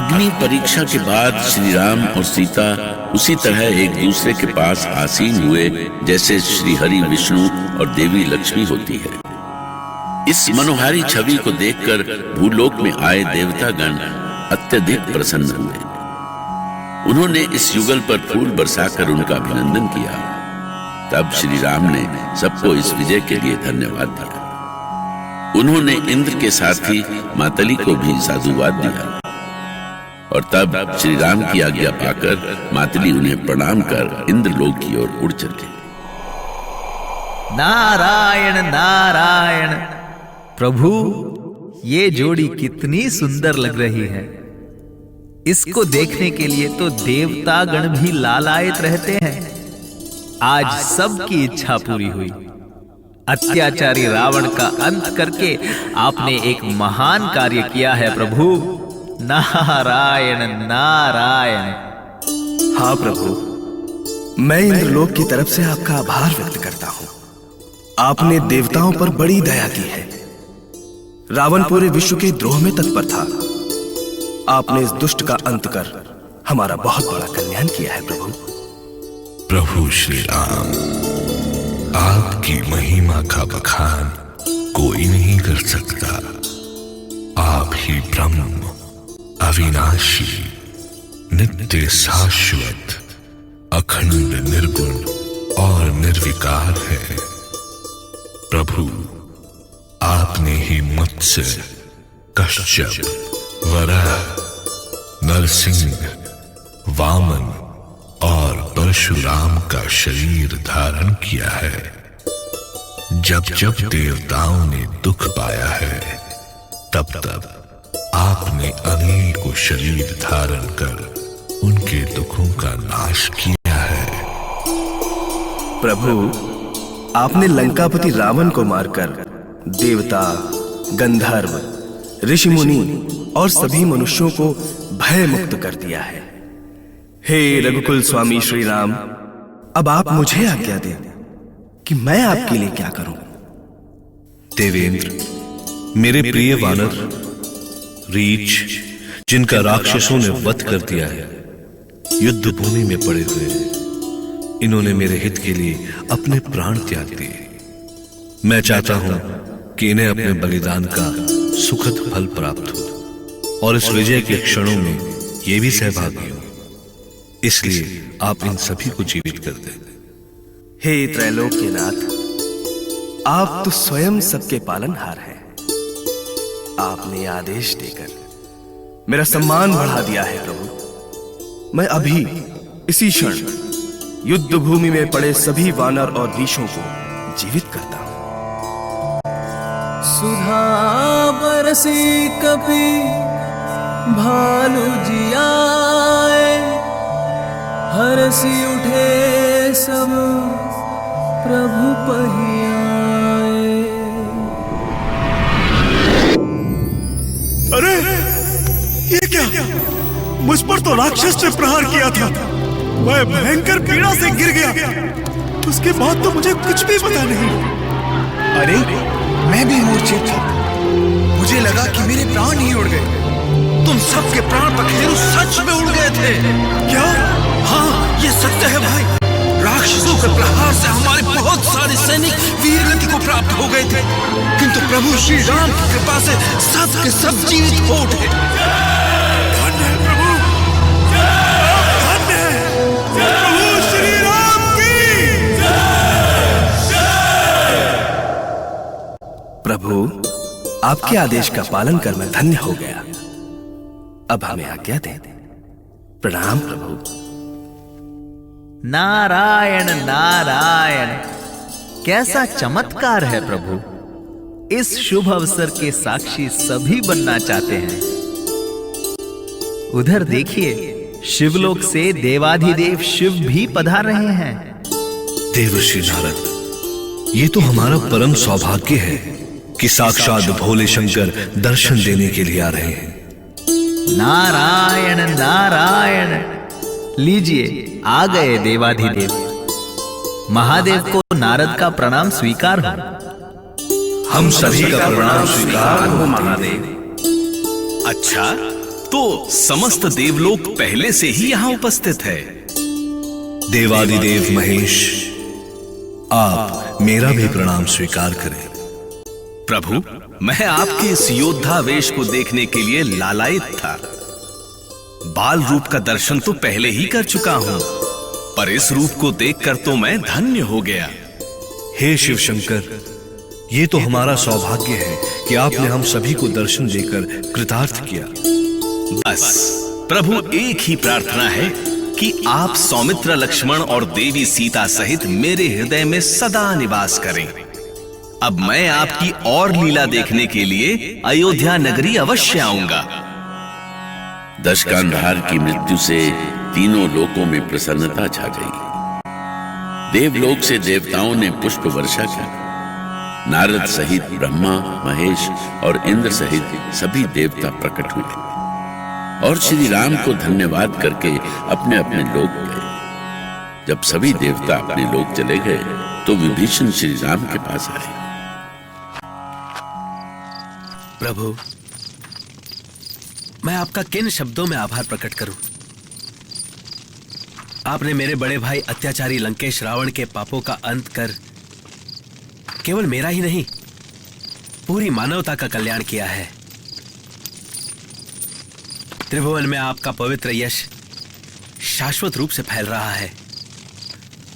अग्नि परीक्षा के बाद श्री राम और सीता उसी तरह एक दूसरे के पास आसीन हुए जैसे श्री हरि विष्णु और देवी लक्ष्मी होती है। इस मनोहारी छवि को देखकर भूलोक में आए देवतागण अत्यधिक प्रसन्न हुए। उन्होंने इस युगल पर फूल बरसाकर उनका अभिनंदन किया। तब श्री राम ने सबको इस विजय के लिए धन्यवाद दिया। उन्होंने इंद्र के साथी मातली को भी साधुवाद दिया और तब श्री राम की आज्ञा पाकर मातली उन्हें प्रणाम कर इंद्रलोक की ओर उड़ चले। नारायण नारायण। प्रभु, ये जोड़ी कितनी सुंदर लग रही है। इसको देखने के लिए तो देवतागण भी लालायित रहते हैं। आज सबकी इच्छा पूरी हुई। अत्याचारी रावण का अंत करके आपने एक महान कार्य किया है प्रभु। नारायण नारायण। हाँ प्रभु, मैं इंद्रलोक की तरफ से आपका आभार व्यक्त करता हूं। आपने देवताओं पर बड़ी दया की है। रावण पूरे विश्व के द्रोह में तत्पर था। आपने इस दुष्ट का अंत कर हमारा बहुत बड़ा कल्याण किया है प्रभु। प्रभु श्री राम, आपकी महिमा का बखान कोई नहीं कर सकता। आप ही ब्रह्म, अविनाशी, नित्य शाश्वत, अखंड निर्गुण और निर्विकार है। प्रभु, आपने ही मत्स्य, कश्यप, वराह, नरसिंह, वामन और परशुराम का शरीर धारण किया है। जब जब देवताओं ने दुख पाया है, तब तब आपने अनेकों शरीर धारण कर उनके दुखों का नाश किया है। प्रभु, आपने लंकापति रावण को मारकर देवता, गंधर्व, ऋषि मुनि और सभी मनुष्यों को भय मुक्त कर दिया है। हे रघुकुल स्वामी श्री राम, अब आप मुझे आज्ञा दें कि मैं आपके लिए क्या करूं। देवेंद्र, मेरे प्रिय वानर, रीछ, जिनका राक्षसों ने वध कर दिया है, युद्ध भूमि में पड़े हुए हैं। इन्होंने मेरे हित के लिए अपने प्राण त्याग दिए। मैं चाहता हूं कि इन्हें अपने बलिदान का सुखद फल प्राप्त हो और इस विजय के क्षणों में ये भी सहभागी हो। इसलिए आप इन सभी को जीवित कर दें। हे त्रैलोक्यनाथ, आप तो स्वयं सबके पालनहार हैं। आपने आदेश देकर मेरा सम्मान बढ़ा दिया है प्रभु। मैं अभी इसी क्षण युद्ध भूमि में पड़े सभी वानर और रीछों को जीवित करता हूं। सुधा बरसी कपि भालू जी आए, हरसी उठे सब प्रभु पहियाए। अरे ये क्या? मुझ पर तो राक्षस ने प्रहार किया था। मैं भयंकर पीड़ा से गिर गया। उसके बाद तो मुझे कुछ भी पता नहीं। अरे मैं भी मूर्छित था। मुझे लगा कि मेरे प्राण ही उड़ गए। तुम सबके प्राण पखेरु सच में उड़ गए थे। क्या? हाँ, ये सत्य है भाई। राक्षसों के प्रहार से हमारे बहुत सारे सैनिक वीरगति को प्राप्त हो गए थे, किंतु प्रभु श्री राम की कृपा से सब के सब जीवित हो उठे। धन्य है प्रभु, धन्य है प्रभु श्री राम की। प्रभु, आपके आदेश का पालन कर मैं धन्य हो गया। अब हमें आज्ञा दें। प्रणाम प्रभु। नारायण नारायण। कैसा चमत्कार है प्रभु। इस शुभ अवसर के साक्षी सभी बनना चाहते हैं। उधर देखिए, शिवलोक से देवाधिदेव शिव भी पधार रहे हैं। देवर्षि नारद, ये तो हमारा परम सौभाग्य है कि साक्षात भोले शंकर दर्शन देने के लिए आ रहे हैं। नारायण नारायण। लीजिए, आ गए देवाधिदेव। महादेव को नारद का प्रणाम स्वीकार हो। हम सभी का प्रणाम स्वीकार हो महादेव। अच्छा, तो समस्त देवलोक पहले से ही यहां उपस्थित है। देवादिदेव महेश, आप मेरा भी प्रणाम स्वीकार करें। प्रभु, मैं आपके इस योद्धा वेश को देखने के लिए लालायित था। बाल रूप का दर्शन तो पहले ही कर चुका हूं, पर इस रूप को देखकर तो मैं धन्य हो गया। हे शिव शंकर, ये तो हमारा सौभाग्य है कि आपने हम सभी को दर्शन देकर कृतार्थ किया। बस प्रभु, एक ही प्रार्थना है कि आप सौमित्र, लक्ष्मण और देवी सीता सहित मेरे हृदय में सदा निवास करें। अब मैं आपकी और लीला देखने के लिए अयोध्या नगरी अवश्य आऊंगा। दशकांधार की मृत्यु से तीनों लोकों में प्रसन्नता छा गई। देवलोक से देवताओं ने पुष्प वर्षा की। नारद सहित ब्रह्मा, महेश और इंद्र सहित सभी देवता प्रकट हुए और श्री राम को धन्यवाद करके अपने अपने लोक गए। जब सभी देवता अपने लोक चले गए तो विभीषण श्री राम के पास आए। प्रभु, मैं आपका किन शब्दों में आभार प्रकट करूं? आपने मेरे बड़े भाई अत्याचारी लंकेश रावण के पापों का अंत कर केवल मेरा ही नहीं, पूरी मानवता का कल्याण किया है। त्रिभुवन में आपका पवित्र यश शाश्वत रूप से फैल रहा है।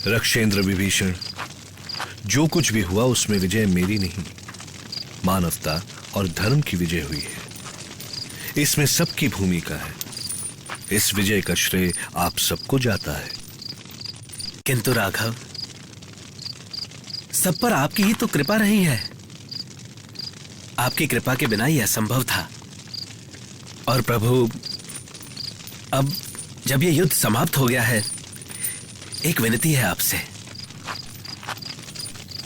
रक्षेंद्र विभीषण, जो कुछ भी हुआ उसमें विजय मेरी नहीं, मानवता और धर्म की विजय हुई है। इसमें सबकी भूमिका है। इस विजय का श्रेय आप सबको जाता है। किंतु राघव, सब पर आपकी ही तो कृपा रही है। आपकी कृपा के बिना यह असंभव था। और प्रभु, अब जब यह युद्ध समाप्त हो गया है, एक विनती है आपसे।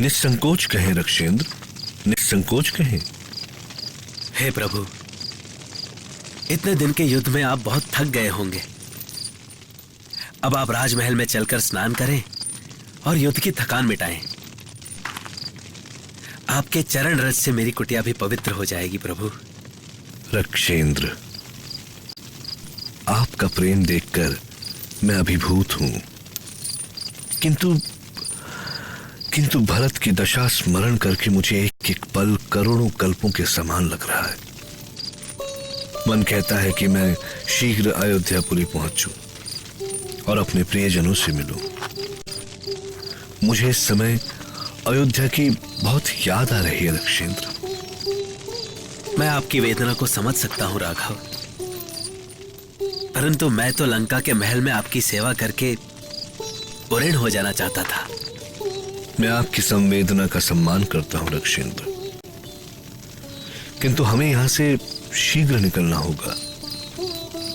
निस्संकोच कहें रक्षेंद्र, निस्संकोच कहें। हे प्रभु, इतने दिन के युद्ध में आप बहुत थक गए होंगे। अब आप राजमहल में चलकर स्नान करें और युद्ध की थकान मिटाएं। आपके चरण रज से मेरी कुटिया भी पवित्र हो जाएगी प्रभु। रक्षेंद्र, आपका प्रेम देखकर मैं अभिभूत हूं, किंतु भरत की दशा स्मरण करके मुझे एक एक पल करोड़ों कल्पों के समान लग रहा है। मन कहता है कि मैं शीघ्र अयोध्यापुरी पहुंचूं और अपने प्रियजनों से मिलूं। मुझे इस समय अयोध्या की बहुत याद आ रही है रक्षेंद्र। मैं आपकी वेदना को समझ सकता हूं राघव, परंतु मैं तो लंका के महल में आपकी सेवा करके उऋण हो जाना चाहता था। मैं आपकी संवेदना का सम्मान करता हूं रक्षेंद्र, किंतु हमें यहां से शीघ्र निकलना होगा।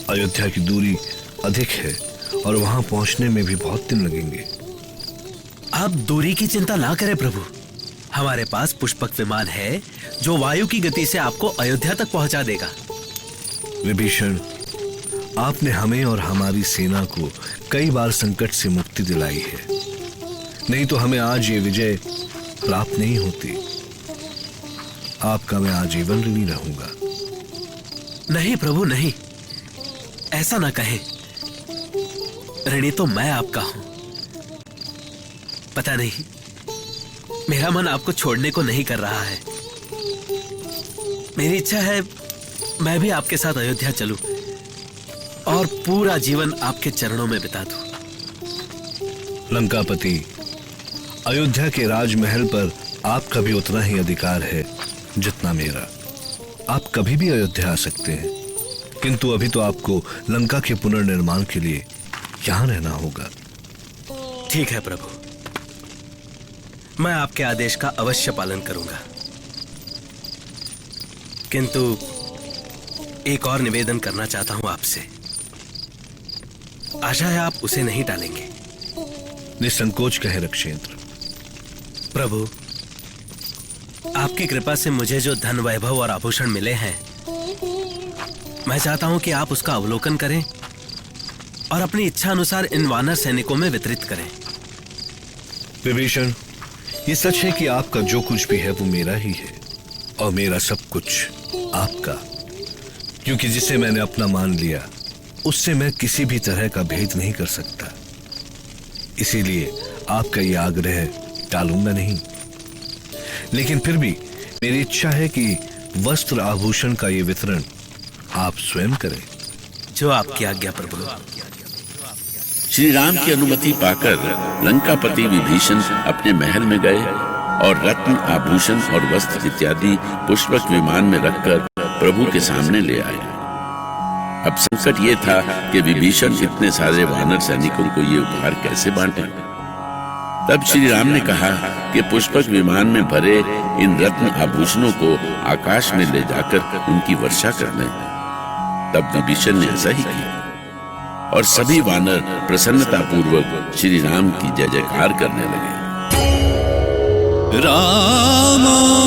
अयोध्या की दूरी अधिक है और वहां पहुंचने में भी बहुत दिन लगेंगे। आप दूरी की चिंता ना करें प्रभु, हमारे पास पुष्पक विमान है जो वायु की गति से आपको अयोध्या तक पहुंचा देगा। विभीषण, आपने हमें और हमारी सेना को कई बार संकट से मुक्ति दिलाई है, नहीं तो हमें आज ये विजय प्राप्त नहीं होती। आपका मैं आजीवन ऋणी रहूंगा। नहीं प्रभु नहीं, ऐसा ना कहें। ऋणी तो मैं आपका हूं। पता नहीं, मेरा मन आपको छोड़ने को नहीं कर रहा है। मेरी इच्छा है मैं भी आपके साथ अयोध्या चलूं और पूरा जीवन आपके चरणों में बिता दूं। लंकापति, अयोध्या के राजमहल पर आपका भी उतना ही अधिकार है जितना मेरा। आप कभी भी अयोध्या आ सकते हैं, किंतु अभी तो आपको लंका के पुनर्निर्माण के लिए यहां रहना होगा। ठीक है प्रभु, मैं आपके आदेश का अवश्य पालन करूंगा, किंतु एक और निवेदन करना चाहता हूं आपसे। आशा है आप उसे नहीं टालेंगे। निसंकोच कहे रक्षेंद्र। प्रभु, आपकी कृपा से मुझे जो धन, वैभव और आभूषण मिले हैं, मैं चाहता हूं कि आप उसका अवलोकन करें और अपनी इच्छा अनुसार इन वानर सैनिकों में वितरित करें। विभीषण, ये सच है कि आपका जो कुछ भी है वो मेरा ही है और मेरा सब कुछ आपका। क्योंकि जिसे मैंने अपना मान लिया उससे मैं किसी भी तरह का भेद नहीं कर सकता। इसीलिए आपका यह आग्रह टालूंगा नहीं। लेकिन फिर भी मेरी इच्छा है कि वस्त्र आभूषण का ये वितरण आप स्वयं करें। जो आपकी आज्ञा प्रभु। श्री राम की अनुमति पाकर लंकापति विभीषण अपने महल में गए और रत्न आभूषण और वस्त्र इत्यादि पुष्पक विमान में रखकर प्रभु के सामने ले आए। अब संकट ये था कि विभीषण इतने सारे वानर सैनिकों को ये उपहार कैसे बांटे। तब श्री राम ने कहा कि पुष्पक विमान में भरे इन रत्न आभूषणों को आकाश में ले जाकर उनकी वर्षा कर दें। तब विभीषण ने ऐसा ही किया और सभी वानर प्रसन्नता पूर्वक श्री राम की जय जयकार करने लगे। राम